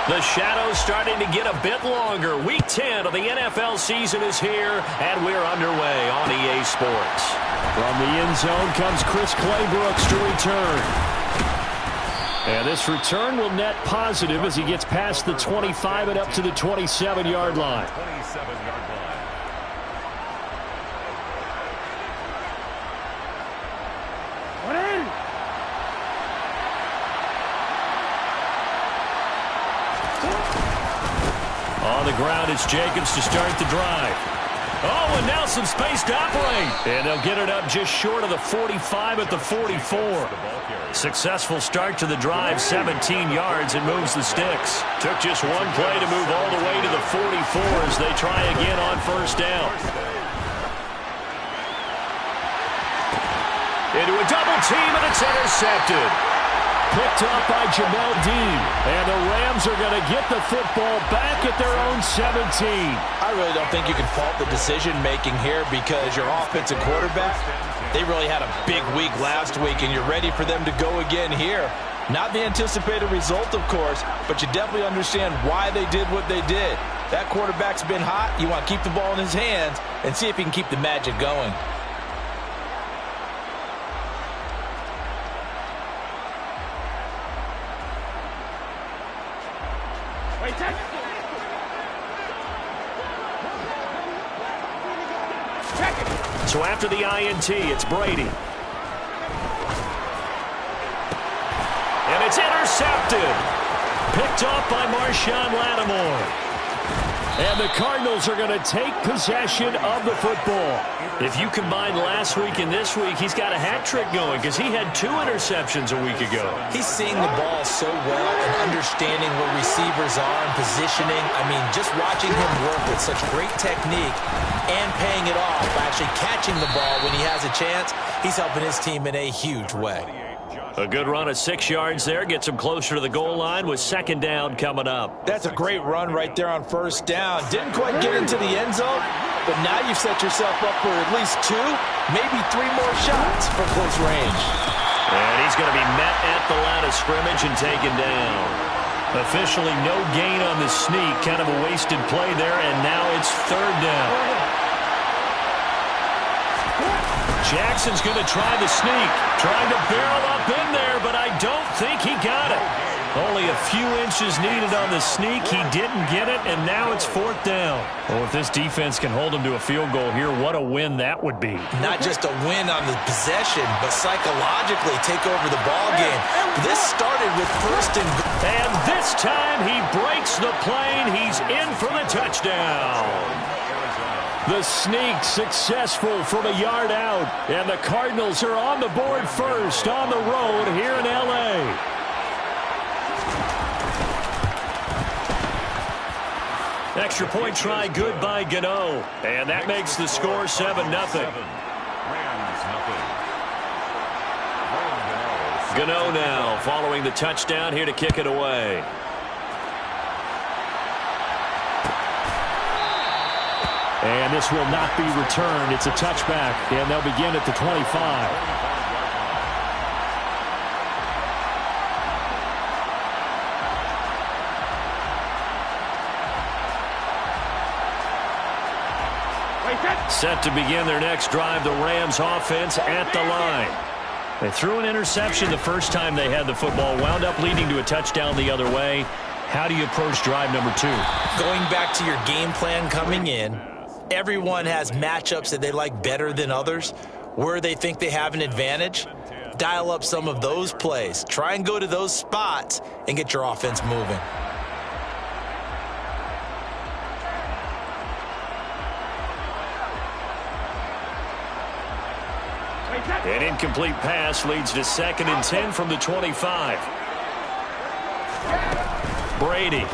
The shadow's starting to get a bit longer. Week 10 of the NFL season is here, and we're underway on EA Sports. From the end zone comes Chris Claybrooks to return. And this return will net positive as he gets past the 25 and up to the 27-yard line. On the ground, it's Jacobs to start the drive. Oh, and now some space to operate. And they'll get it up just short of the 45 at the 44. Successful start to the drive, 17 yards, and moves the sticks. Took just one play to move all the way to the 44 as they try again on first down. Into a double team, and it's intercepted. Picked up by Jamel Dean. And the Rams are going to get the football back at their own 17. I really don't think you can fault the decision-making here because your offensive quarterback, they really had a big week last week, and you're ready for them to go again here. Not the anticipated result, of course, but you definitely understand why they did what they did. That quarterback's been hot. You want to keep the ball in his hands and see if he can keep the magic going. So after the INT, it's Brady. And it's intercepted. Picked off by Marshawn Lattimore. And the Cardinals are going to take possession of the football. If you combine last week and this week, he's got a hat trick going because he had 2 interceptions a week ago. He's seeing the ball so well and understanding where receivers are and positioning. I mean, just watching him work with such great technique and paying it off by actually catching the ball when he has a chance, he's helping his team in a huge way. A good run of 6 yards there. Gets him closer to the goal line with second down coming up. That's a great run right there on first down. Didn't quite get into the end zone, but now you've set yourself up for at least 2, maybe 3 more shots from close range. And he's going to be met at the line of scrimmage and taken down. Officially no gain on the sneak. Kind of a wasted play there, and now it's third down. Jackson's going to try the sneak. Trying to barrel up in there, but I don't think he got it. Only a few inches needed on the sneak. He didn't get it, and now it's fourth down. Well, if this defense can hold him to a field goal here, what a win that would be. Not just a win on the possession, but psychologically take over the ball game. This started with first and goal. And this time he breaks the plane. He's in for the touchdown. The sneak successful from a yard out. And the Cardinals are on the board first on the road here in L.A. Extra point try good by Gano. And that makes the score 7-0. Gano now following the touchdown here to kick it away. And this will not be returned. It's a touchback, and they'll begin at the 25. Set to begin their next drive, the Rams offense at the line. They threw an interception the first time they had the football, wound up leading to a touchdown the other way. How do you approach drive number 2? Going back to your game plan coming in, everyone has matchups that they like better than others. Where they think they have an advantage, dial up some of those plays. Try and go to those spots and get your offense moving. An incomplete pass leads to 2nd and 10 from the 25. Brady.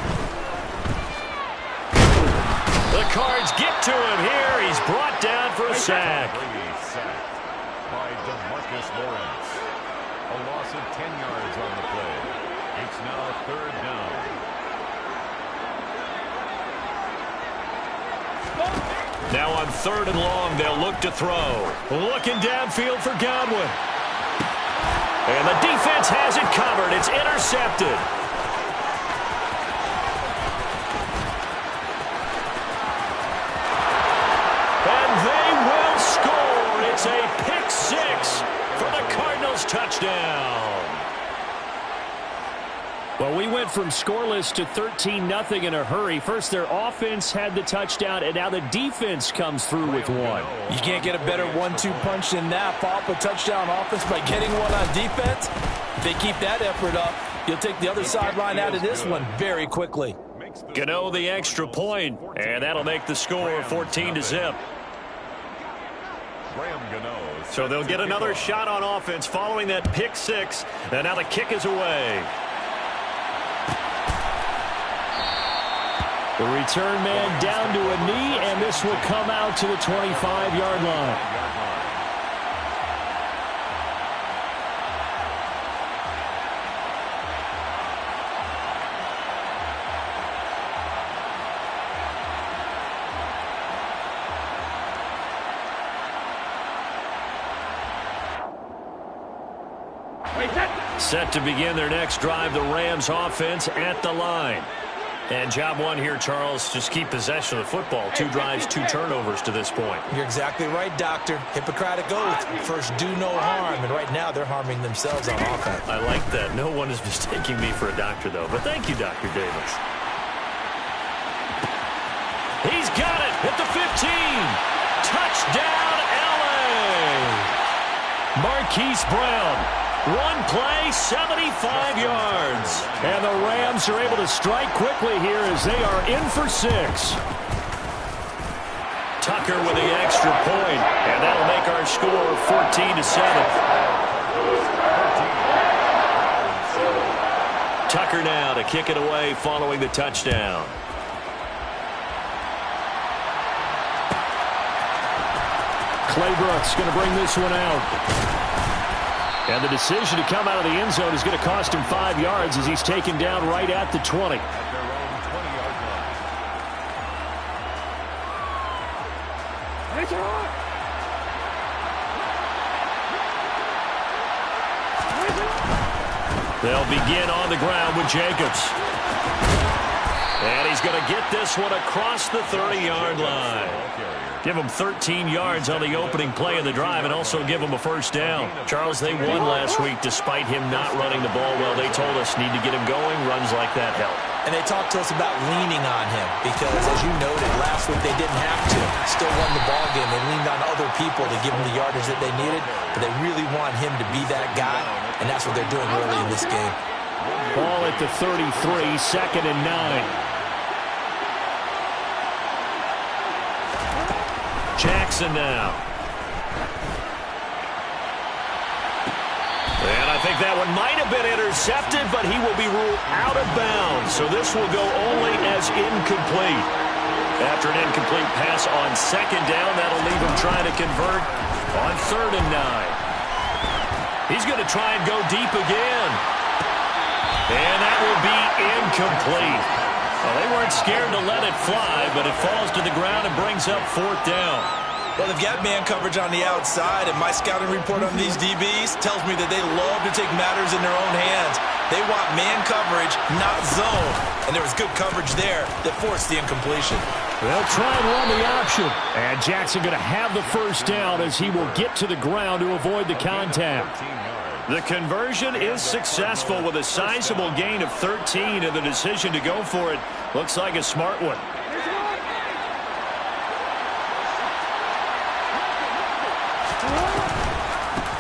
The Cards get to him here. He's brought down for a sack. By DeMarcus Lawrence. A loss of 10 yards on the play. It's now third down. Now on 3rd and long, they'll look to throw. Looking downfield for Godwin. And the defense has it covered. It's intercepted. Well, we went from scoreless to 13-0 in a hurry. First, their offense had the touchdown, and now the defense comes through with one. You can't get a better 1-2 punch than that. Follow up a touchdown offense by getting one on defense. If they keep that effort up, you'll take the other sideline out of this one very quickly. Gano the extra point, and that'll make the score 14-0. So they'll get another shot on offense following that pick six, and now the kick is away. The return man down to a knee, and this will come out to the 25-yard line. Set to begin their next drive, the Rams offense at the line. And job one here, Charles, just keep possession of the football. 2 drives, 2 turnovers to this point. You're exactly right, Doctor. Hippocratic oath. First, do no harm. And right now, they're harming themselves on offense. I like that. No one is mistaking me for a doctor, though. But thank you, Dr. Davis. He's got it at the 15. Touchdown, L.A. Marquise Brown. One play, 75 yards. And the Rams are able to strike quickly here as they are in for 6. Tucker with the extra point, and that'll make our score 14-7. Tucker now to kick it away following the touchdown. Claybrook's going to bring this one out. And the decision to come out of the end zone is going to cost him 5 yards as he's taken down right at the 20. They'll begin on the ground with Jacobs. And he's going to get this one across the 30-yard line. Give them 13 yards on the opening play of the drive and also give them a first down. Charles, they won last week despite him not running the ball well. They told us need to get him going. Runs like that help. And they talked to us about leaning on him because, as you noted, last week they didn't have to. Still won the ball game. They leaned on other people to give them the yardage that they needed, but they really want him to be that guy, and that's what they're doing early in this game. Ball at the 33, 2nd and 9. Jackson now. And I think that one might have been intercepted, but he will be ruled out of bounds. So this will go only as incomplete. After an incomplete pass on 2nd down, that'll leave him trying to convert on 3rd and 9. He's going to try and go deep again. And that will be incomplete. Well, they weren't scared to let it fly, but it falls to the ground and brings up 4th down. Well, they've got man coverage on the outside, and my scouting report on these DBs tells me that they love to take matters in their own hands. They want man coverage, not zone. And there was good coverage there that forced the incompletion. They'll try and run the option. And Jackson going to have the first down as he will get to the ground to avoid the contact. The conversion is successful with a sizable gain of 13, and the decision to go for it looks like a smart one.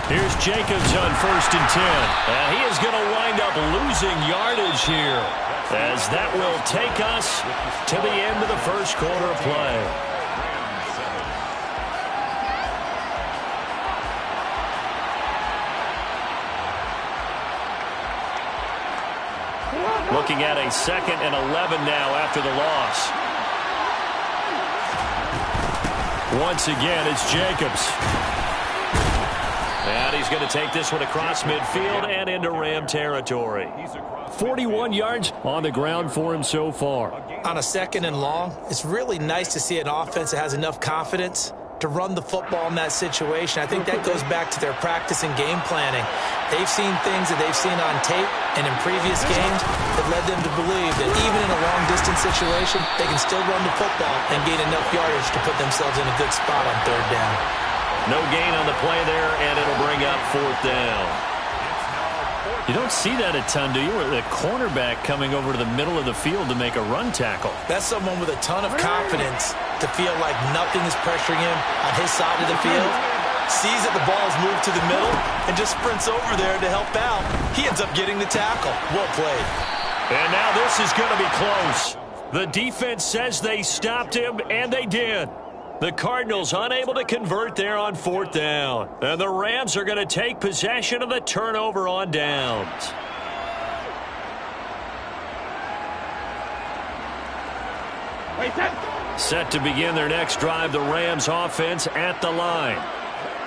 Here's Jacobs on 1st and 10. And he is going to wind up losing yardage here, as that will take us to the end of the first quarter of play. Looking at a 2nd and 11 now after the loss. Once again, it's Jacobs. And he's going to take this one across midfield and into Ram territory. 41 yards on the ground for him so far. On a 2nd and long, it's really nice to see an offense that has enough confidence to run the football in that situation. I think that goes back to their practice and game planning. They've seen things that they've seen on tape and in previous games that led them to believe that even in a long-distance situation, they can still run the football and gain enough yardage to put themselves in a good spot on 3rd down. No gain on the play there, and it'll bring up 4th down. You don't see that a ton, do you? Where the cornerback coming over to the middle of the field to make a run tackle. That's someone with a ton of confidence to feel like nothing is pressuring him on his side of the field. Sees that the ball is moved to the middle and just sprints over there to help out. He ends up getting the tackle. Well played. And now this is going to be close. The defense says they stopped him, and they did. The Cardinals unable to convert there on 4th down. And the Rams are going to take possession of the turnover on downs. Set to begin their next drive, the Rams offense at the line.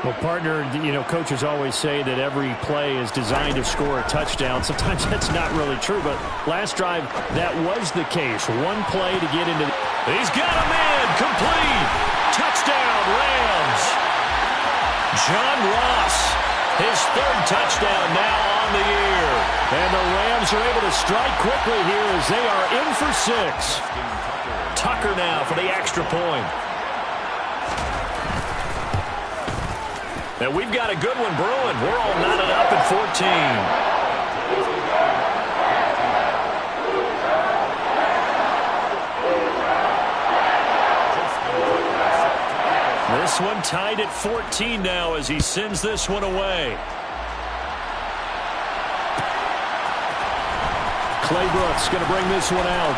Well, partner, you know, coaches always say that every play is designed to score a touchdown. Sometimes that's not really true, but last drive, that was the case. One play to get into the... He's got him in, complete. Touchdown, Rams. John Ross, his 3rd touchdown now on the year. And the Rams are able to strike quickly here as they are in for 6. Tucker now for the extra point. And we've got a good one brewing. We're all knotted up at 14. This one tied at 14 now as he sends this one away. Claybrooks going to bring this one out.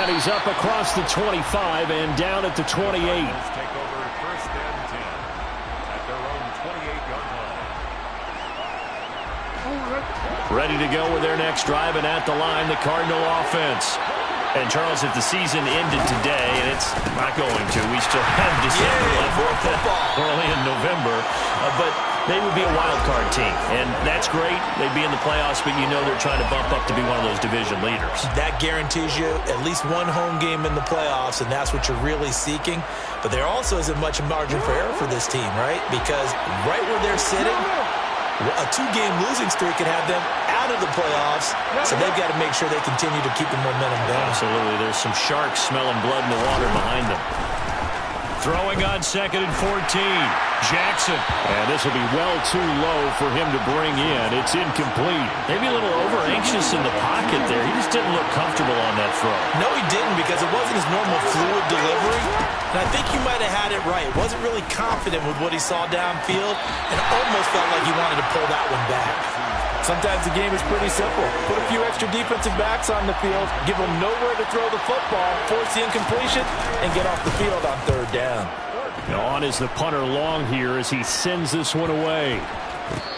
And he's up across the 25 and down at the 28. Ready to go with their next drive, and at the line, the Cardinal offense. And, Charles, if the season ended today, and it's not going to, we still have December left. We're only in November. But they would be a wild card team, and that's great. They'd be in the playoffs, but you know they're trying to bump up to be one of those division leaders. That guarantees you at least one home game in the playoffs, and that's what you're really seeking. But there also isn't much margin for error for this team, right? Because right where they're sitting, a 2-game losing streak could have them out of the playoffs, so they've got to make sure they continue to keep the momentum going. Absolutely. There's some sharks smelling blood in the water behind them. Throwing on 2nd and 14. Jackson. And this will be well too low for him to bring in. It's incomplete. Maybe a little over-anxious in the pocket there. He just didn't look comfortable on that throw. No, he didn't, because it wasn't his normal fluid delivery. And I think he might have had it right. Wasn't really confident with what he saw downfield and almost felt like he wanted to pull that one back. Sometimes the game is pretty simple. Put a few extra defensive backs on the field, give them nowhere to throw the football, force the incompletion, and get off the field on 3rd down. On is the punter long here as he sends this one away.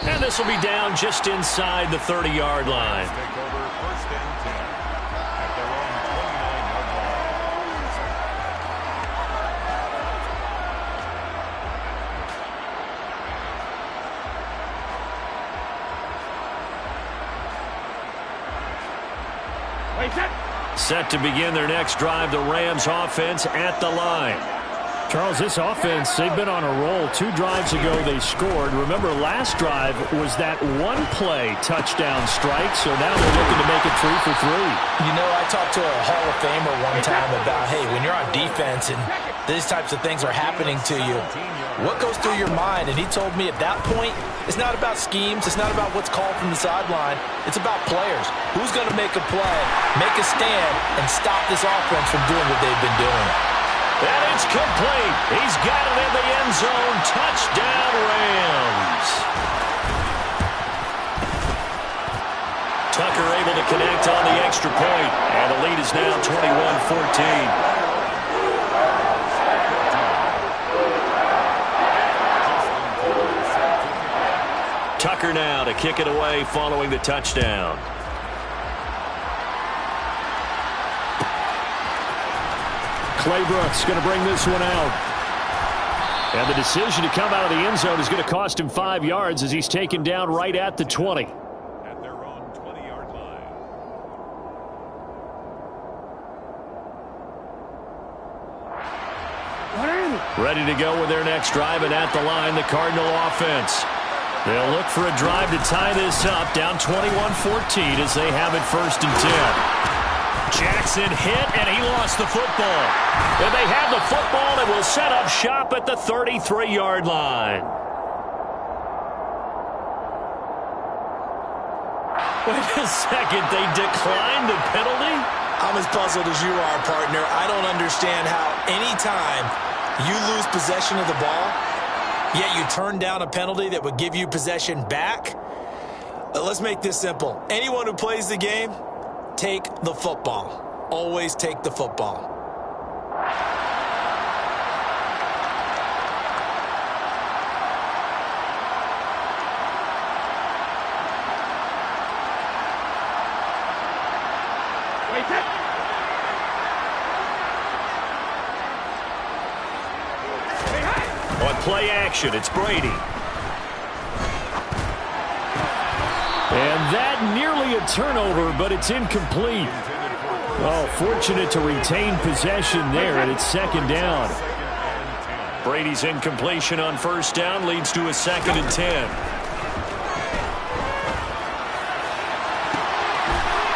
And this will be down just inside the 30-yard line. Set to begin their next drive, the Rams offense at the line. Charles, this offense, they've been on a roll. 2 drives ago they scored. Remember, last drive was that one-play touchdown strike, so now they're looking to make it 3 for 3. You know, I talked to a Hall of Famer one time about, hey, when you're on defense and these types of things are happening to you, what goes through your mind? And he told me at that point, it's not about schemes. It's not about what's called from the sideline. It's about players. Who's going to make a play, make a stand, and stop this offense from doing what they've been doing? And it's complete. He's got it in the end zone. Touchdown, Rams. Tucker able to connect on the extra point. And the lead is now 21-14. Tucker now to kick it away following the touchdown. Claybrooks going to bring this one out. And the decision to come out of the end zone is going to cost him 5 yards as he's taken down right at the 20. At their own 20-yard line. Ready to go with their next drive, and at the line, the Cardinal offense. They'll look for a drive to tie this up, down 21-14 as they have it 1st and 10. Jackson hit, and he lost the football. And they have the football and will set up shop at the 33-yard line. Wait a second, they declined the penalty? I'm as puzzled as you are, partner. I don't understand how any time you lose possession of the ball, yet you turn down a penalty that would give you possession back. Let's make this simple. Anyone who plays the game, take the football. Always take the football. On play action, it's Brady. And that nearly a turnover, but it's incomplete. Oh, fortunate to retain possession there, and it's second down. Brady's incompletion on first down leads to a 2nd and 10.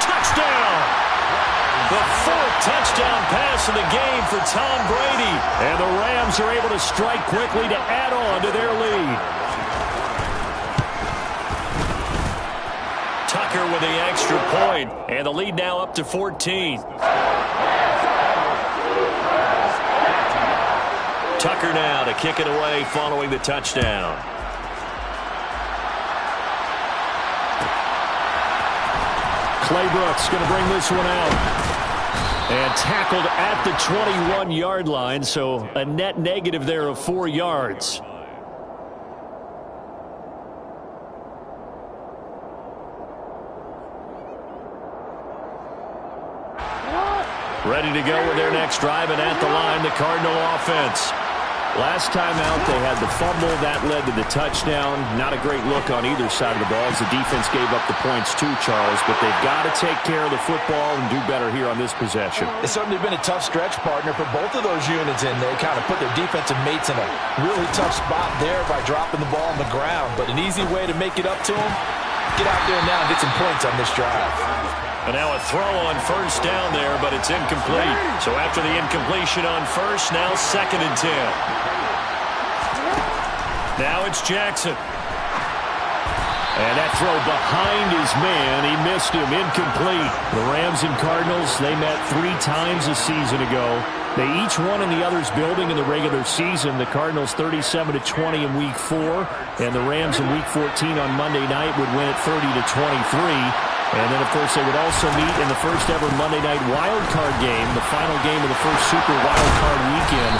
Touchdown! The 4th touchdown pass of the game for Tom Brady. And the Rams are able to strike quickly to add on to their lead. Tucker with the extra point, and the lead now up to 14. Tucker now to kick it away following the touchdown. Claybrooks going to bring this one out. And tackled at the 21-yard line, so a net negative there of 4 yards. Ready to go with their next drive, and at the line, the Cardinal offense. Last time out, they had the fumble. That led to the touchdown. Not a great look on either side of the ball as the defense gave up the points too, Charles. But they've got to take care of the football and do better here on this possession. It's certainly been a tough stretch, partner, for both of those units, and they kind of put their defensive mates in a really tough spot there by dropping the ball on the ground. But an easy way to make it up to them, get out there now and get some points on this drive. And now a throw on first down there, but it's incomplete. So after the incompletion on first, now 2nd and 10. Now it's Jackson. And that throw behind his man, he missed him, incomplete. The Rams and Cardinals, they met 3 times a season ago. They each won in the other's building in the regular season. The Cardinals 37-20 in Week 4, and the Rams in Week 14 on Monday night would win it 30-23. And then, of course, they would also meet in the first ever Monday night wild card game, the final game of the first Super Wild Card weekend.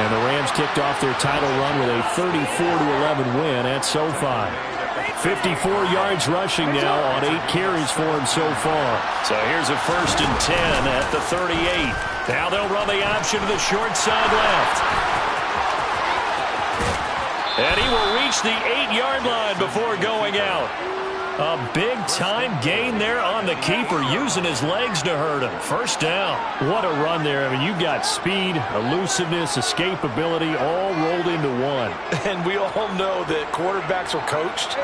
And the Rams kicked off their title run with a 34-11 win at SoFi. 54 yards rushing now on 8 carries for him so far. So here's a 1st and 10 at the 38. Now they'll run the option to the short side left. And he will reach the 8-yard line before going out. A big-time gain there on the keeper, using his legs to hurt him. First down. What a run there. I mean, you got speed, elusiveness, escapability, all rolled into one. And we all know that quarterbacks are coached.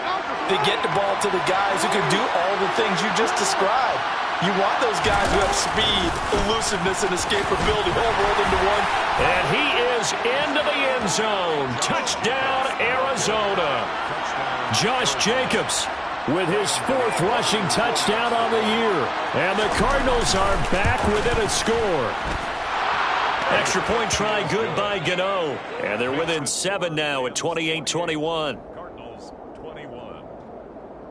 They get the ball to the guys who can do all the things you just described. You want those guys who have speed, elusiveness, and escapability all rolled into one. And he is into the end zone. Touchdown, Arizona. Josh Jacobs with his 4th rushing touchdown on the year. And the Cardinals are back within a score. Extra point try good by Gano. And they're within 7 now at 28-21. Cardinals 21.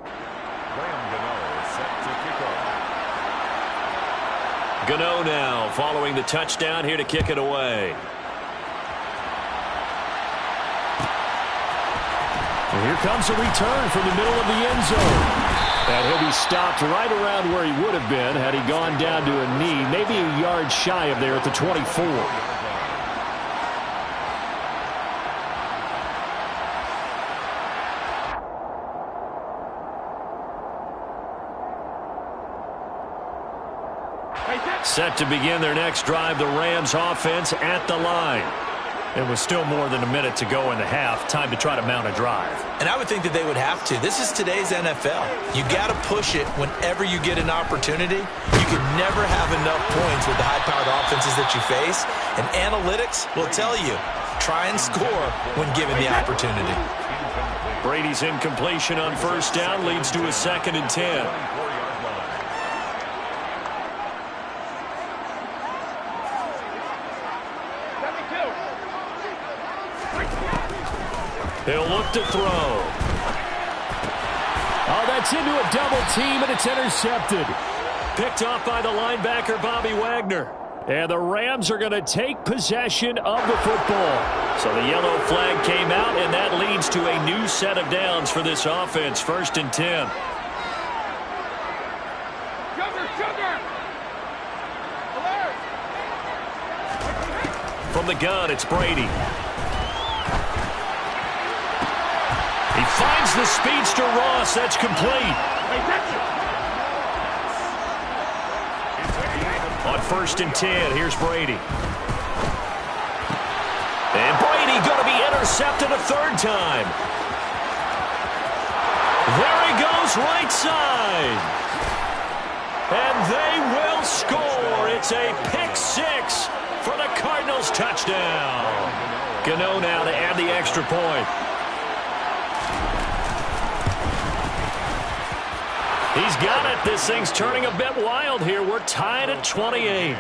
Graham Gano set to kick off. Gano now following the touchdown here to kick it away. And here comes a return from the middle of the end zone. And he'll be stopped right around where he would have been had he gone down to a knee, maybe a yard shy of there at the 24. Set to begin their next drive, the Rams offense at the line. It was still more than a minute to go in the half. Time to try to mount a drive. And I would think that they would have to. This is today's NFL. You got to push it whenever you get an opportunity. You can never have enough points with the high-powered offenses that you face. And analytics will tell you, try and score when given the opportunity. Brady's incompletion on first down leads to a 2nd and 10. He'll look to throw. Oh, that's into a double team, and it's intercepted. Picked off by the linebacker, Bobby Wagner. And the Rams are going to take possession of the football. So the yellow flag came out, and that leads to a new set of downs for this offense. 1st and 10. From the gun, it's Brady. He finds the speedster Ross. That's complete. On 1st and 10, here's Brady. And Brady going to be intercepted a 3rd time. There he goes, right side. And they will score. It's a pick 6 for the Cardinals touchdown. Gano now to add the extra point. He's got it. This thing's turning a bit wild here. We're tied at 28.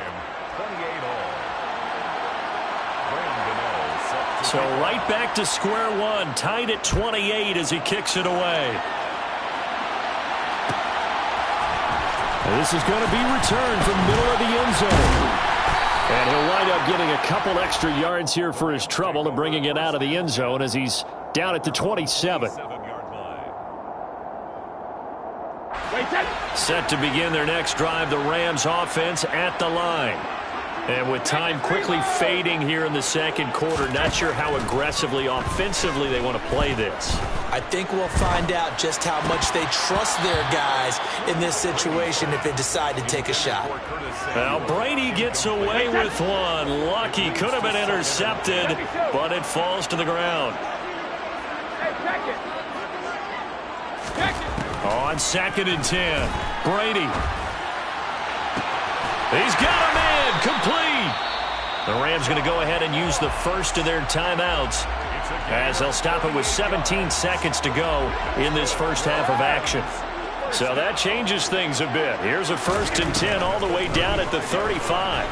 So right back to square one, tied at 28 as he kicks it away. And this is going to be returned from middle of the end zone. And he'll wind up getting a couple extra yards here for his trouble and bringing it out of the end zone as he's down at the 27. Set to begin their next drive, the Rams offense at the line. And with time quickly fading here in the 2nd quarter, not sure how aggressively, offensively they want to play this. I think we'll find out just how much they trust their guys in this situation if they decide to take a shot. Well, Brady gets away with one. Lucky, could have been intercepted, but it falls to the ground. On 2nd and 10, Brady. He's got a man, complete. The Rams going to go ahead and use the first of their timeouts as they'll stop it with 17 seconds to go in this first half of action. So that changes things a bit. Here's a 1st and 10 all the way down at the 35.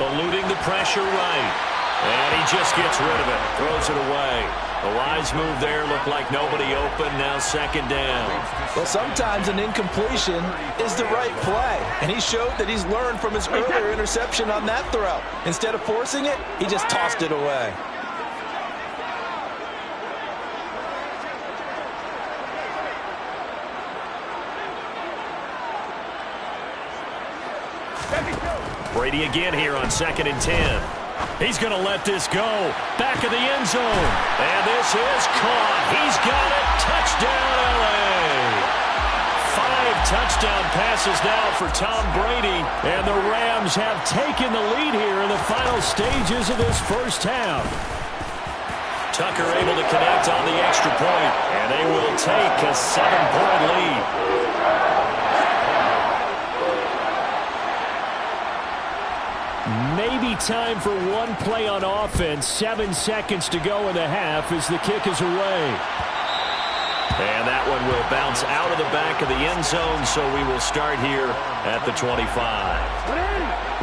Eluding the pressure right. And he just gets rid of it, throws it away. The wise move there, looked like nobody open, now 2nd down. Well, sometimes an incompletion is the right play, and he showed that he's learned from his earlier interception on that throw. Instead of forcing it, he just tossed it away. Brady again here on 2nd and 10. He's going to let this go. Back of the end zone. And this is caught. He's got it. Touchdown, L.A. 5 touchdown passes now for Tom Brady. And the Rams have taken the lead here in the final stages of this first half. Tucker able to connect on the extra point. And they will take a 7-point lead. Maybe time for one play on offense. 7 seconds to go in the half as the kick is away. And that one will bounce out of the back of the end zone, so we will start here at the 25.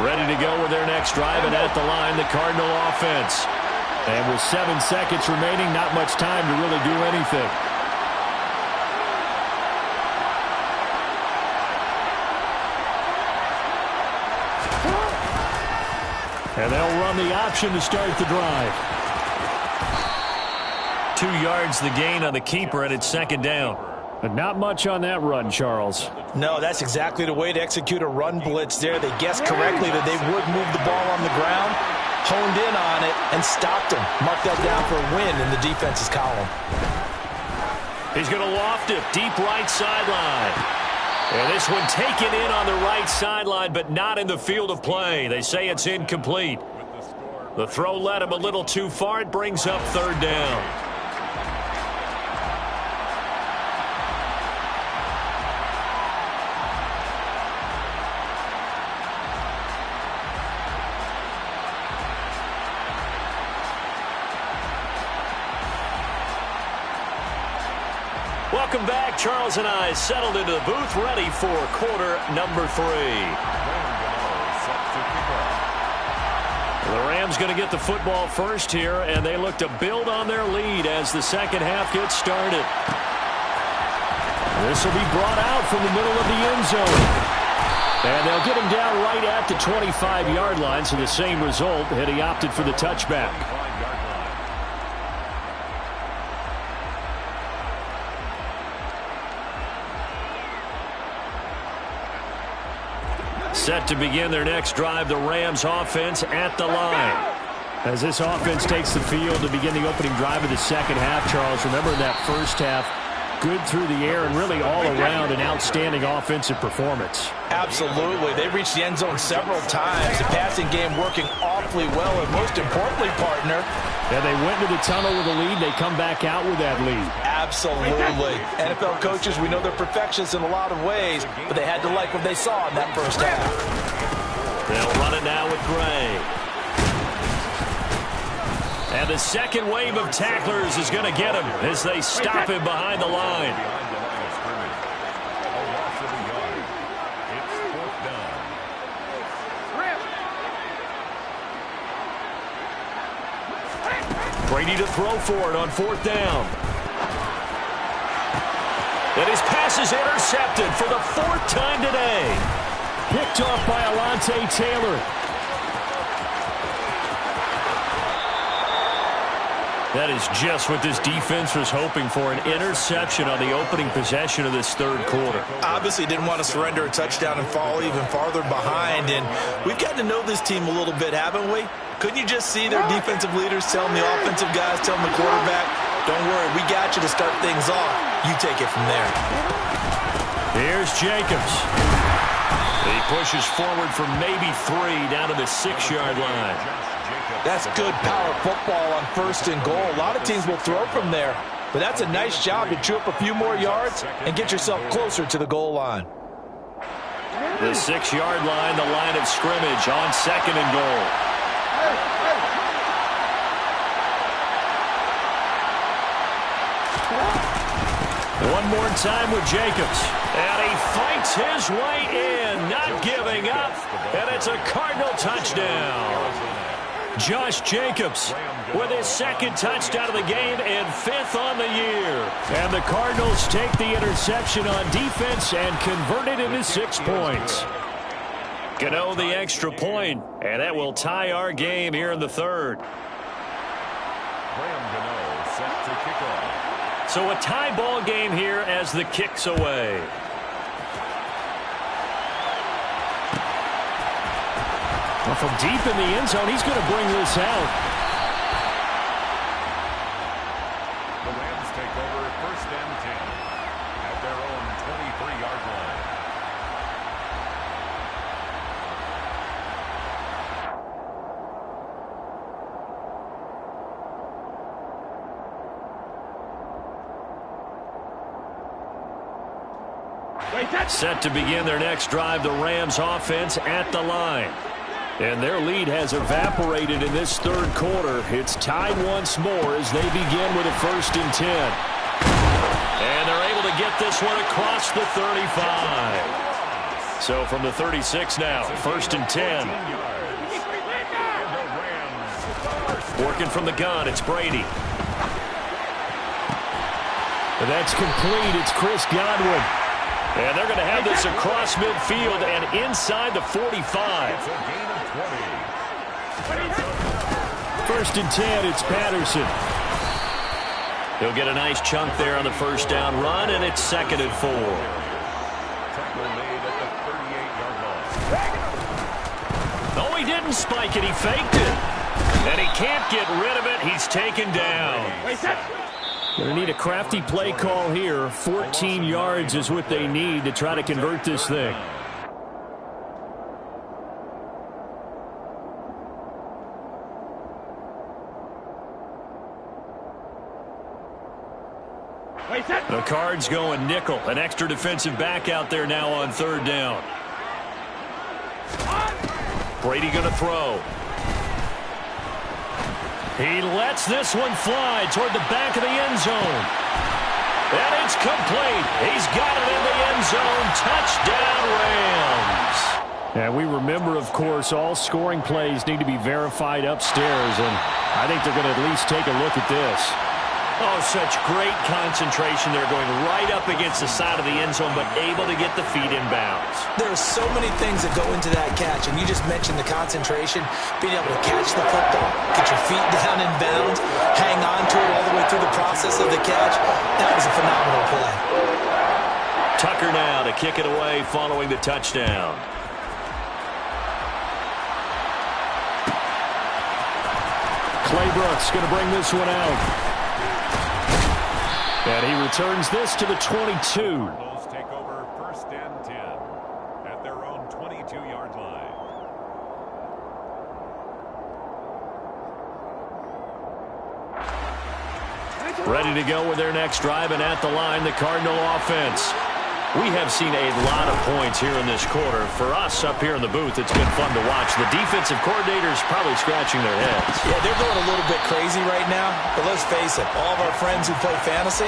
Ready to go with their next drive, and at the line, the Cardinal offense. And with 7 seconds remaining, not much time to really do anything. And they'll run the option to start the drive. 2 yards the gain on the keeper, and it's 2nd down. But not much on that run, Charles. No, that's exactly the way to execute a run blitz there. They guessed correctly that they would move the ball on the ground, honed in on it, and stopped them. Marked that down for a win in the defense's column. He's going to loft it, deep right sideline. And this one taken in on the right sideline, but not in the field of play. They say it's incomplete. The throw led him a little too far. It brings up 3rd down. Welcome back. Charles and I settled into the booth, ready for quarter number 3. The Rams going to get the football first here, and they look to build on their lead as the second half gets started. This will be brought out from the middle of the end zone. And they'll get him down right at the 25-yard line, so the same result had he opted for the touchback. Set to begin their next drive, the Rams offense at the line. As this offense takes the field to begin the opening drive of the second half, Charles, remember that first half, good through the air and really all around an outstanding offensive performance. Absolutely. They reached the end zone several times. The passing game working awfully well, and most importantly, partner. And they went to the tunnel with a lead. They come back out with that lead. Absolutely. NFL coaches, we know they're perfectionists in a lot of ways, but they had to like what they saw in that first half. They'll run it now with Gray. And the second wave of tacklers is going to get him as they stop him behind the line. Brady to throw for it on fourth down. And his pass is intercepted for the fourth time today. Picked off by Alontae Taylor. That is just what this defense was hoping for, an interception on the opening possession of this third quarter. Obviously didn't want to surrender a touchdown and fall even farther behind, and we've gotten to know this team a little bit, haven't we? Couldn't you just see their defensive leaders telling the offensive guys, telling the quarterback, don't worry, we got you to start things off. You take it from there. Here's Jacobs. He pushes forward for maybe 3 down to the 6-yard line. That's good power football on first and goal. A lot of teams will throw from there, but that's a nice job to chew up a few more yards and get yourself closer to the goal line. The 6-yard line, the line of scrimmage on second and goal. One more time with Jacobs. And he fights his way in, not giving up. And it's a Cardinal touchdown. Josh Jacobs with his second touchdown of the game and 5th on the year. And the Cardinals take the interception on defense and convert it into 6 points. Gano the extra point, and that will tie our game here in the third. So a tie ball game here as the kick's away. Well, from deep in the end zone, he's going to bring this out. The Rams take over first and 10 at their own 23-yard line. Set to begin their next drive, the Rams offense at the line. And their lead has evaporated in this third quarter. It's tied once more as they begin with a first and 10. And they're able to get this one across the 35. So from the 36 now, first and 10. Working from the gun, it's Brady. And that's complete. It's Chris Godwin. And they're going to have this across midfield and inside the 45. First and 10, it's Patterson. He'll get a nice chunk there on the first down run, and it's second and 4. Oh, he didn't spike it. He faked it. And he can't get rid of it. He's taken down. Going to need a crafty play call here. 14 yards is what they need to try to convert this thing. The Cards going nickel. An extra defensive back out there now on third down. Brady going to throw. He lets this one fly toward the back of the end zone. And it's complete. He's got it in the end zone. Touchdown, Rams. And we remember, of course, all scoring plays need to be verified upstairs, and I think they're going to at least take a look at this. Oh, such great concentration. They're going right up against the side of the end zone, but able to get the feet in bounds. There are so many things that go into that catch, and you just mentioned the concentration, being able to catch the football, get your feet down in bounds, hang on to it all the way through the process of the catch. That was a phenomenal play. Tucker now to kick it away following the touchdown. Claybrooks going to bring this one out. And he returns this to the 22. Cardinals take over 1st and 10 at their own 22-yard line. Ready to go with their next drive, and at the line, the Cardinal offense. We have seen a lot of points here in this quarter. For us up here in the booth, it's been fun to watch. The defensive coordinators probably scratching their heads. Yeah, they're going a little bit crazy right now, but let's face it, all of our friends who play fantasy,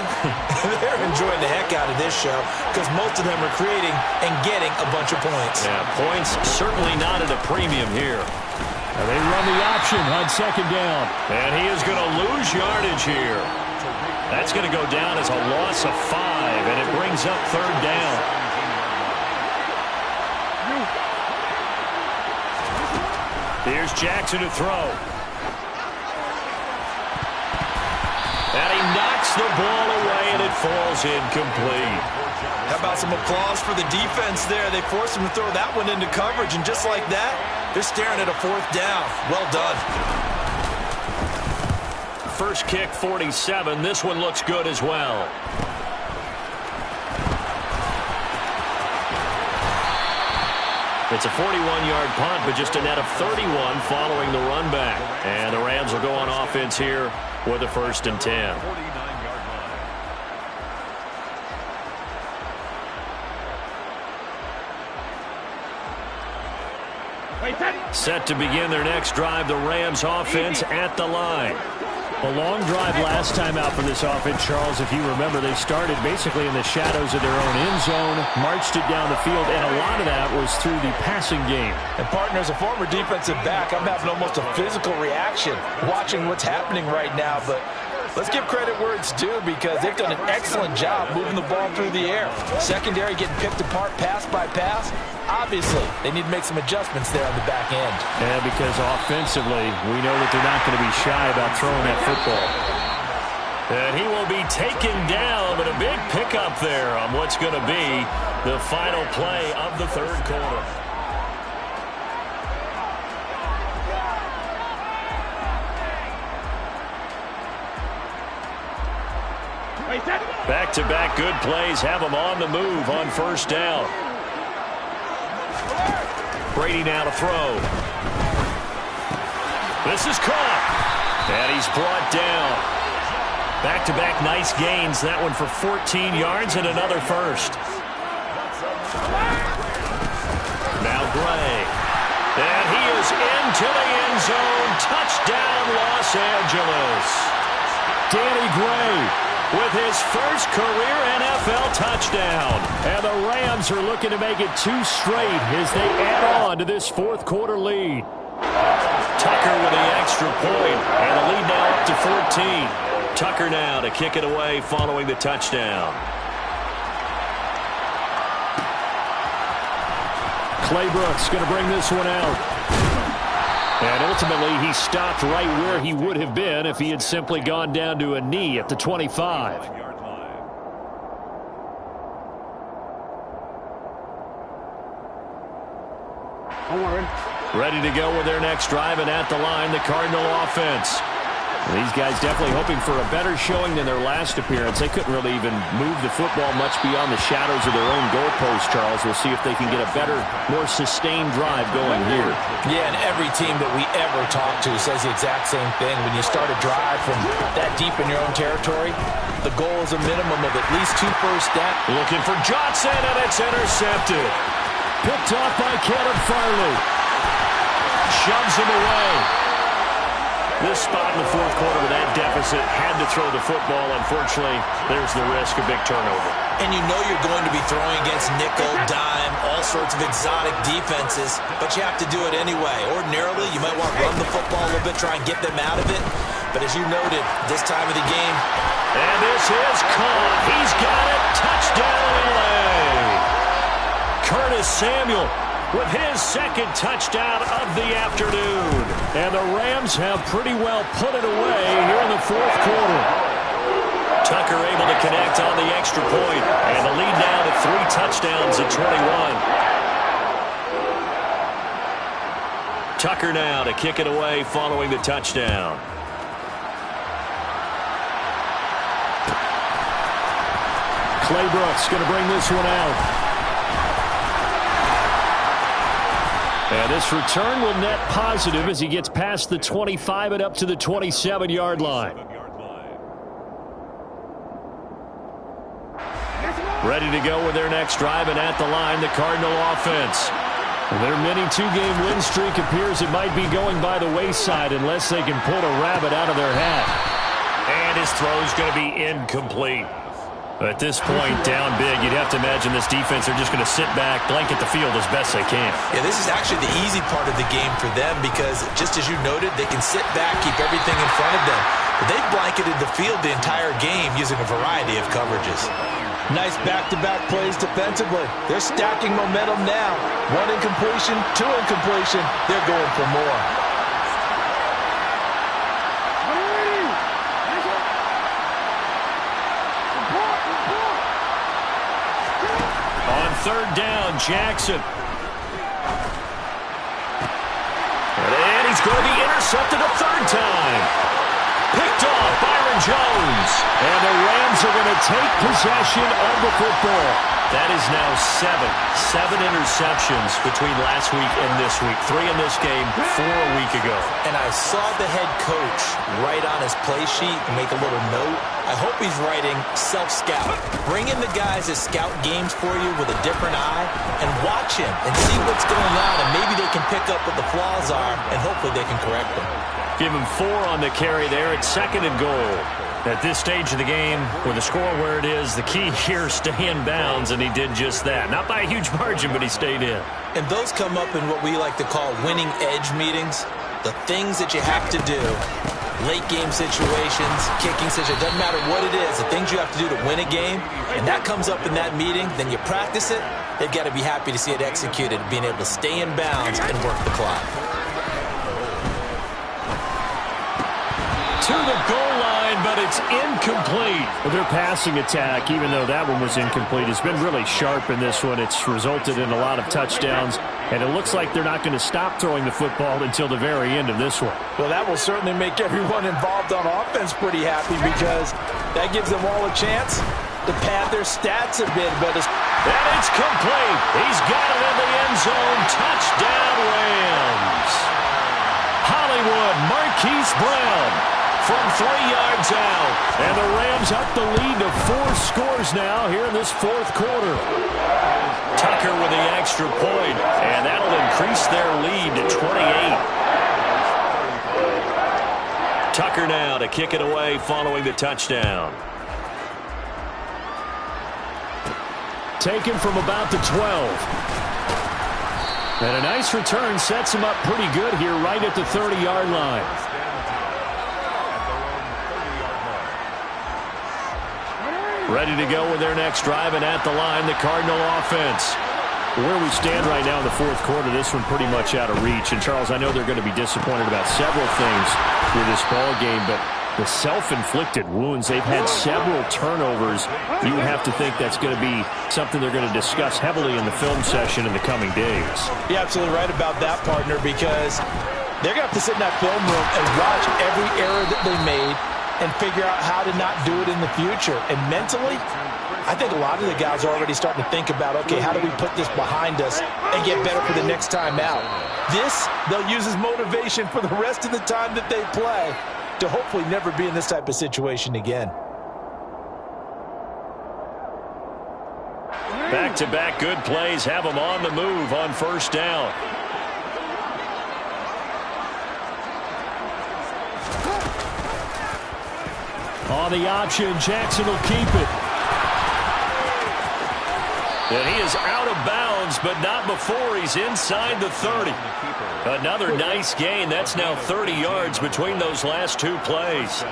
they're enjoying the heck out of this show because most of them are creating and getting a bunch of points. Yeah, points certainly not at a premium here. And they run the option on 2nd down. And he is going to lose yardage here. That's going to go down as a loss of 5, and it brings up 3rd down. Here's Jackson to throw. And he knocks the ball away, and it falls incomplete. How about some applause for the defense there? They forced him to throw that one into coverage, and just like that, they're staring at a 4th down. Well done. First kick, 47. This one looks good as well. It's a 41-yard punt, but just a net of 31 following the run back. And the Rams will go on offense here with a 1st and 10. 49-yard line. Set to begin their next drive, the Rams offense at the line. A long drive last time out for this offense, Charles. If you remember, they started basically in the shadows of their own end zone, marched it down the field, and a lot of that was through the passing game. And, partner, as a former defensive back, I'm having almost a physical reaction watching what's happening right now. But let's give credit where it's due because they've done an excellent job moving the ball through the air. Secondary getting picked apart pass by pass. Obviously, they need to make some adjustments there on the back end. Yeah, because offensively, we know that they're not going to be shy about throwing that football. And he will be taken down, but a big pickup there on what's going to be the final play of the 3rd quarter. Back-to-back good plays have them on the move on 1st down. Brady now to throw. This is caught. And he's brought down. Back-to-back nice gains. That one for 14 yards and another 1st. Now Gray. And he is into the end zone. Touchdown, Los Angeles. Danny Gray with his first career NFL touchdown. And the Rams are looking to make it 2 straight as they add on to this 4th quarter lead. Tucker with the extra point, and the lead now up to 14. Tucker now to kick it away following the touchdown. Claybrooks going to bring this one out. And ultimately, he stopped right where he would have been if he had simply gone down to a knee at the 25. Ready to go with their next drive, and at the line, the Cardinal offense. These guys definitely hoping for a better showing than their last appearance. They couldn't really even move the football much beyond the shadows of their own goalpost, Charles. We'll see if they can get a better, more sustained drive going here. Yeah, and every team that we ever talk to says the exact same thing. When you start a drive from that deep in your own territory, the goal is a minimum of at least 2 first downs. Looking for Johnson, and it's intercepted. Picked off by Caleb Farley. Shoves him away. This spot in the fourth quarter with that deficit, had to throw the football. Unfortunately, there's the risk of big turnover. And you know you're going to be throwing against nickel, dime, all sorts of exotic defenses, but you have to do it anyway. Ordinarily, you might want to run the football a little bit, try and get them out of it. But as you noted, this time of the game. And this is caught. He's got it. Touchdown, LA. Curtis Samuel with his second touchdown of the afternoon. And the Rams have pretty well put it away here in the fourth quarter. Tucker able to connect on the extra point. And the lead now to 3 touchdowns at 21. Tucker now to kick it away following the touchdown. Clay Brooks going to bring this one out. And this return will net positive as he gets past the 25 and up to the 27-yard line. Ready to go with their next drive, and at the line, the Cardinal offense. Their mini 2-game win streak appears it might be going by the wayside unless they can pull a rabbit out of their hat. And his throw's going to be incomplete. At this point, down big, you'd have to imagine this defense are just going to sit back, blanket the field as best they can. Yeah, this is actually the easy part of the game for them because, just as you noted, they can sit back, keep everything in front of them. But they've blanketed the field the entire game using a variety of coverages. Nice back-to-back plays defensively. They're stacking momentum now. 1 incompletion, 2 incompletion. They're going for more. Third down, Jackson. And he's going to be intercepted a third time. Picked off Byron Jones. And the Rams are going to take possession of the football. That is now 7 interceptions between last week and this week. 3 in this game, 4 a week ago. And I saw the head coach write on his play sheet and make a little note. I hope he's writing self-scout. Bring in the guys that scout games for you with a different eye and watch him and see what's going on, and maybe they can pick up what the flaws are, and hopefully they can correct them. Give him 4 on the carry there at 2nd and goal. At this stage of the game, with the score where it is, the key here is stay in bounds, and he did just that. Not by a huge margin, but he stayed in. And those come up in what we like to call winning edge meetings. The things that you have to do, late game situations, kicking situations, doesn't matter what it is, the things you have to do to win a game, and that comes up in that meeting, then you practice it, they've got to be happy to see it executed, being able to stay in bounds and work the clock. To the goal line, but it's incomplete. Their passing attack, even though that one was incomplete, has been really sharp in this one. It's resulted in a lot of touchdowns, and it looks like they're not going to stop throwing the football until the very end of this one. Well, that will certainly make everyone involved on offense pretty happy because that gives them all a chance to pad their stats a bit. But it's complete. He's got it in the end zone. Touchdown, Rams. Hollywood, Marquise Brown from 3 yards out. And the Rams up the lead to 4 scores now here in this fourth quarter. Tucker with the extra point, and that'll increase their lead to 28. Tucker now to kick it away following the touchdown. Taken from about the 12. And a nice return sets him up pretty good here right at the 30-yard line. Ready to go with their next drive, and at the line, the Cardinal offense. Where we stand right now in the fourth quarter, this one pretty much out of reach. And, Charles, I know they're going to be disappointed about several things with this ball game, but the self-inflicted wounds, they've had several turnovers. You have to think that's going to be something they're going to discuss heavily in the film session in the coming days. You're absolutely right about that, partner, because they're going to have to sit in that film room and watch every error that they made and figure out how to not do it in the future. And mentally, I think a lot of the guys are already starting to think about, okay, how do we put this behind us and get better for the next time out? This, they'll use as motivation for the rest of the time that they play to hopefully never be in this type of situation again. Back-to-back good plays have them on the move on first down. On the option, Jackson will keep it. And he is out of bounds, but not before he's inside the 30. Another nice gain. That's now 30 yards between those last two plays.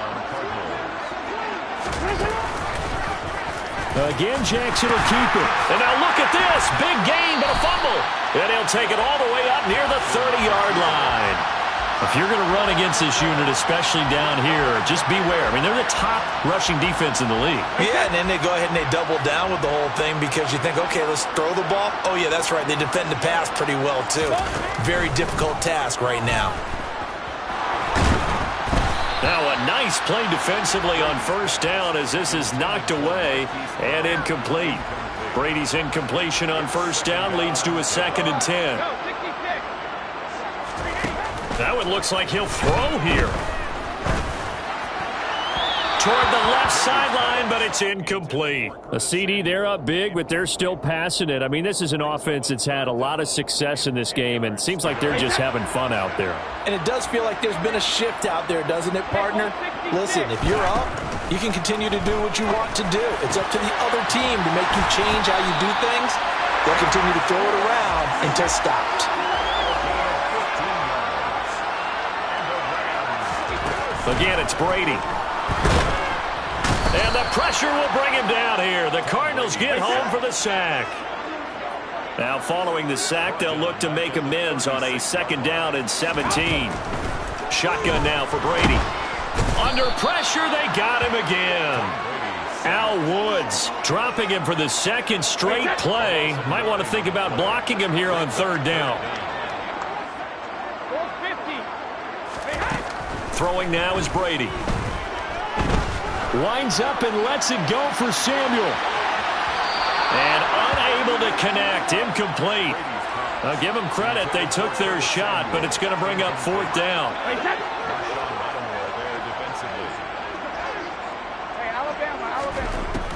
Again, Jackson will keep it. And now look at this. Big gain, but a fumble. And he'll take it all the way up near the 30-yard line. If you're going to run against this unit, especially down here, just beware. I mean, they're the top rushing defense in the league. Yeah, and then they go ahead and they double down with the whole thing because you think, okay, let's throw the ball. Oh, yeah, that's right. They defend the pass pretty well, too. Very difficult task right now. Now a nice play defensively on first down as this is knocked away and incomplete. Brady's incompletion on first down leads to a 2nd and 10. That one looks like he'll throw here. Toward the left sideline, but it's incomplete. A CD, they're up big, but they're still passing it. I mean, this is an offense that's had a lot of success in this game, and it seems like they're just having fun out there. And it does feel like there's been a shift out there, doesn't it, partner? Listen, if you're up, you can continue to do what you want to do. It's up to the other team to make you change how you do things. They'll continue to throw it around until stopped. Again, it's Brady. And the pressure will bring him down here. The Cardinals get home for the sack. Now, following the sack, they'll look to make amends on a 2nd down and 17. Shotgun now for Brady. Under pressure, they got him again. Al Woods dropping him for the 2nd straight play. Might want to think about blocking him here on 3rd down. Throwing now is Brady. Winds up and lets it go for Samuel. And unable to connect. Incomplete. I'll give them credit. They took their shot, but it's going to bring up 4th down.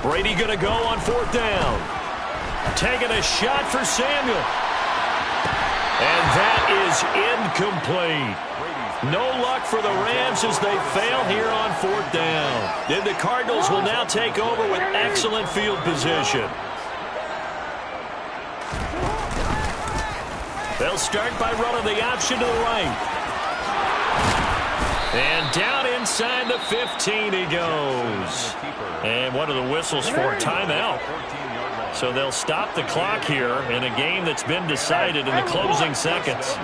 Brady going to go on 4th down. Taking a shot for Samuel. And that is incomplete. No luck for the Rams as they fail here on 4th down. Then the Cardinals will now take over with excellent field position. They'll start by running the option to the right. And down inside the 15 he goes. And what are the whistles for? Timeout. So they'll stop the clock here in a game that's been decided in the closing seconds.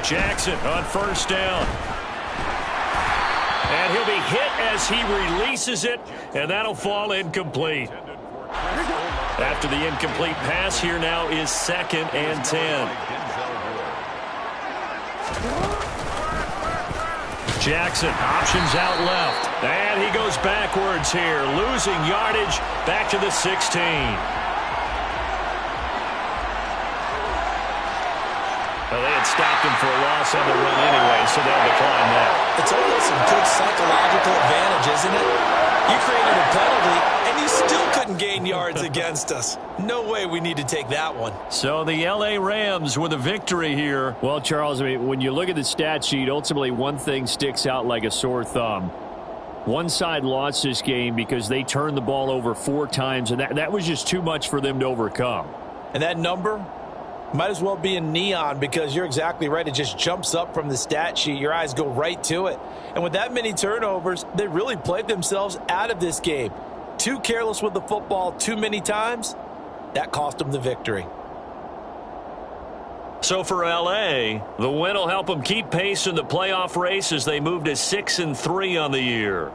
Jackson on 1st down. And he'll be hit as he releases it, and that'll fall incomplete. After the incomplete pass, here now is 2nd and 10. Jackson options out left. And he goes backwards here, losing yardage back to the 16. Well, they had stopped him for a loss on the run anyway, so they'll decline that. It's almost a good psychological advantage, isn't it? You created a penalty, and you still couldn't gain yards against us. No way we need to take that one. So the L.A. Rams with a victory here. Well, Charles, I mean, when you look at the stat sheet, ultimately one thing sticks out like a sore thumb. One side lost this game because they turned the ball over 4 times, and that was just too much for them to overcome. And that number might as well be in neon because you're exactly right. It just jumps up from the stat sheet. Your eyes go right to it. And with that many turnovers, they really played themselves out of this game. Too careless with the football too many times. That cost them the victory. So for L.A., the win will help them keep pace in the playoff race as they move to 6-3 on the year.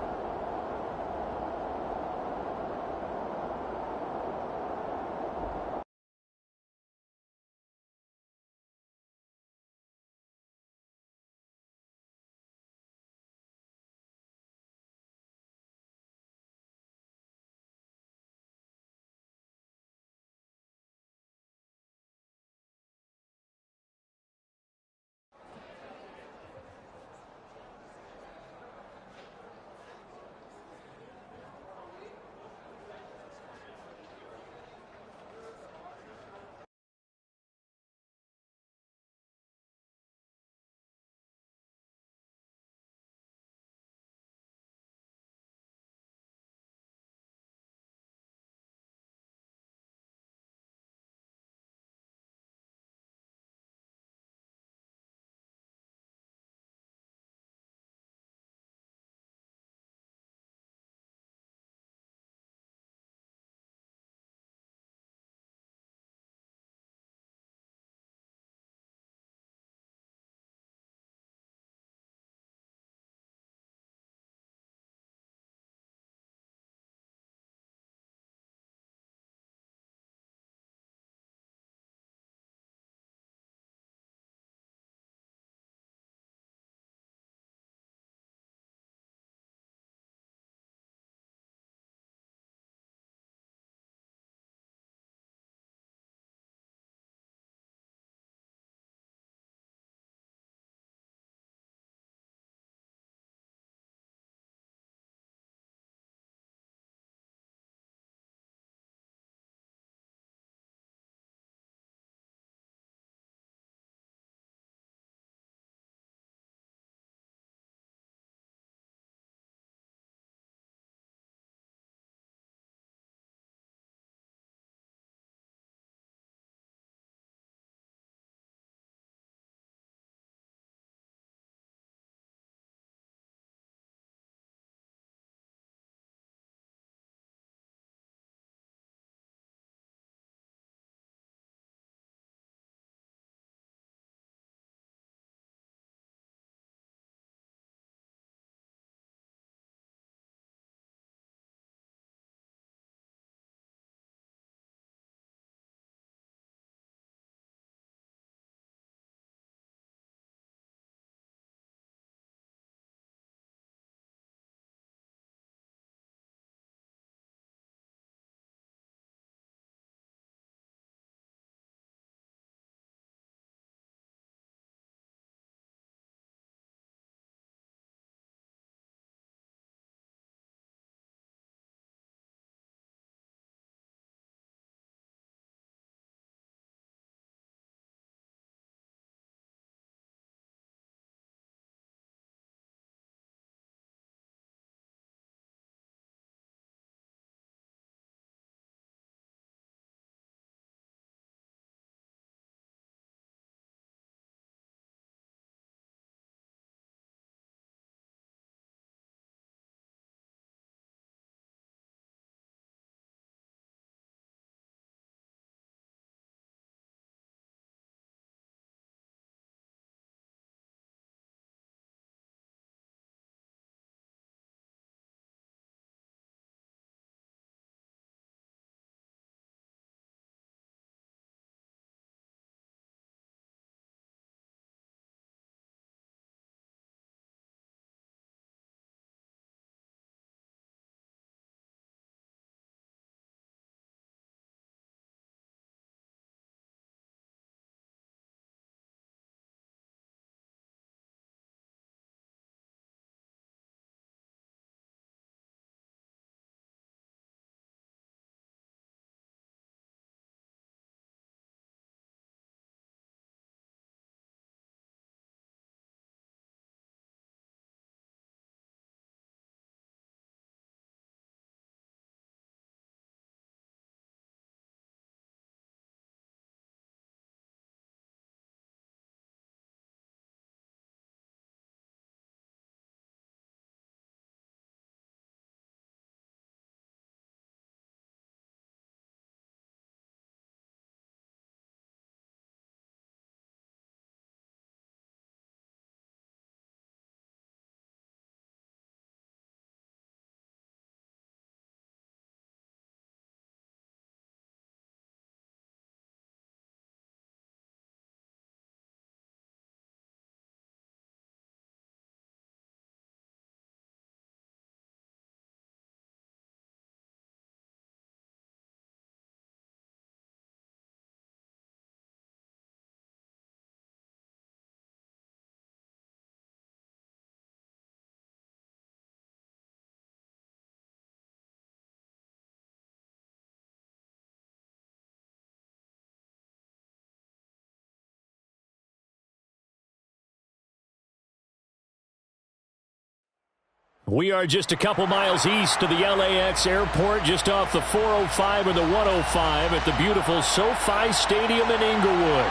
We are just a couple miles east of the LAX airport, just off the 405 and the 105 at the beautiful SoFi Stadium in Inglewood.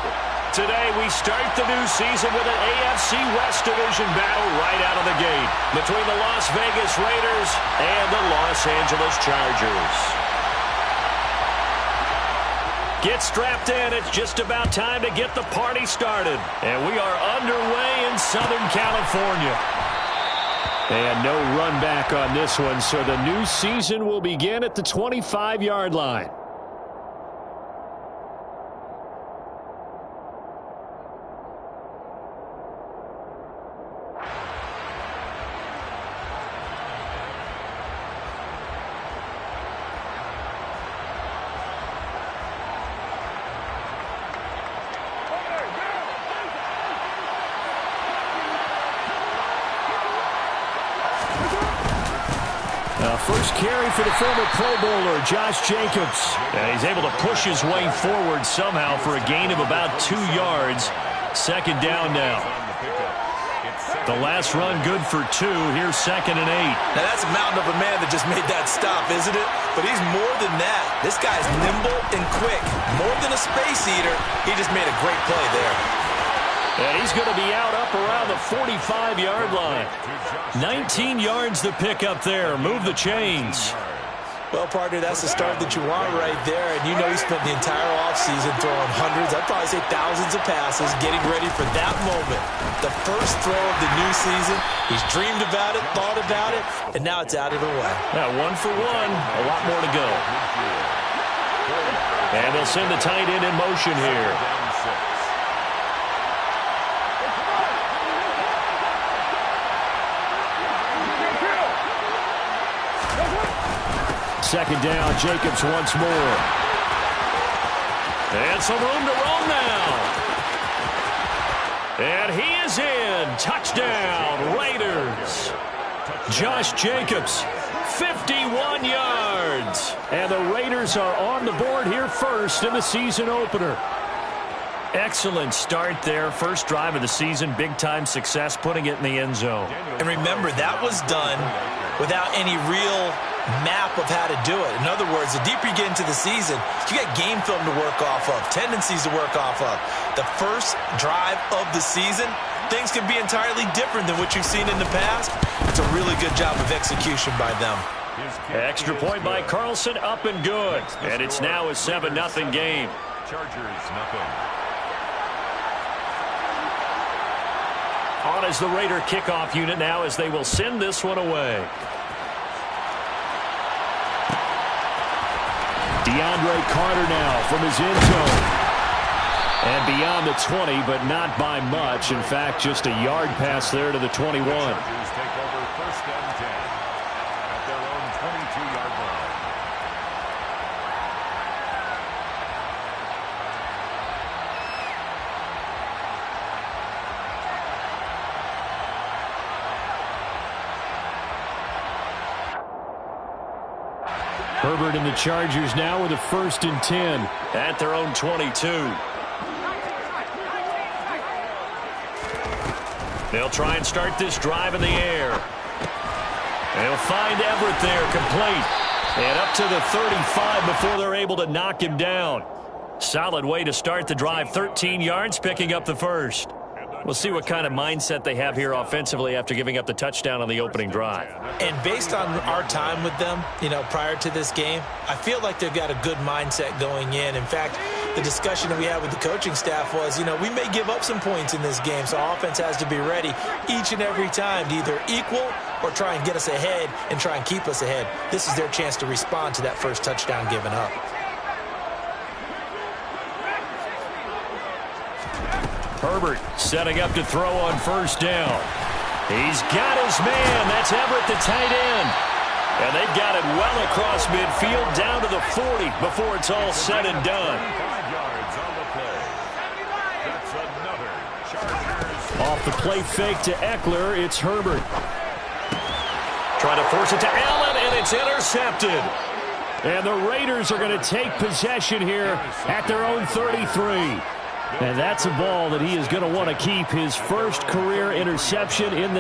Today we start the new season with an AFC West Division battle right out of the gate between the Las Vegas Raiders and the Los Angeles Chargers. Get strapped in. It's just about time to get the party started. And we are underway in Southern California. And no run back on this one, so the new season will begin at the 25-yard line. First carry for the former Pro Bowler, Josh Jacobs. And he's able to push his way forward somehow for a gain of about 2 yards. Second down now. The last run good for 2. Here's 2nd and 8. Now that's a mountain of a man that just made that stop, isn't it? But he's more than that. This guy's nimble and quick. More than a space eater. He just made a great play there. And he's going to be out up around the 45-yard line. 19 yards to pick up there. Move the chains. Well, partner, that's the start that you want right there. And you know he spent the entire offseason throwing hundreds, I'd probably say thousands of passes, getting ready for that moment. The first throw of the new season. He's dreamed about it, thought about it, and now it's out of the way. Yeah, 1 for 1. A lot more to go. And they'll send the tight end in motion here. Second down, Jacobs once more. And some room to roam now. And he is in. Touchdown, Raiders. Josh Jacobs, 51 yards. And the Raiders are on the board here first in the season opener. Excellent start there. First drive of the season. Big-time success putting it in the end zone. And remember, that was done without any real map of how to do it. In other words, the deeper you get into the season, you got game film to work off of, tendencies to work off of. The first drive of the season, things can be entirely different than what you've seen in the past. It's a really good job of execution by them. Extra point by Carlson, up and good. And it's now a 7-0 game. Chargers, nothing. On is the Raider kickoff unit now as they will send this one away. DeAndre Carter now from his end zone. And beyond the 20, but not by much. In fact, just a yard pass there to the 21. Chargers take over 1st and 10 at their own 22-yard line. Herbert and the Chargers now with a 1st and 10 at their own 22. They'll try and start this drive in the air. They'll find Everett there, complete. And up to the 35 before they're able to knock him down. Solid way to start the drive. 13 yards, picking up the first. We'll see what kind of mindset they have here offensively after giving up the touchdown on the opening drive. And based on our time with them, prior to this game, I feel like they've got a good mindset going in. In fact, the discussion that we had with the coaching staff was, we may give up some points in this game, so our offense has to be ready each and every time to either equal or try and get us ahead and try and keep us ahead. This is their chance to respond to that first touchdown given up. Herbert setting up to throw on 1st down. He's got his man. That's Everett, the tight end. And they've got it well across midfield down to the 40 before it's all said and done. 5 yards on the play. That's another Chargers. Off the play fake to Eckler, it's Herbert. Trying to force it to Allen, and it's intercepted. And the Raiders are going to take possession here at their own 33. And that's a ball that he is going to want to keep, his first career interception in the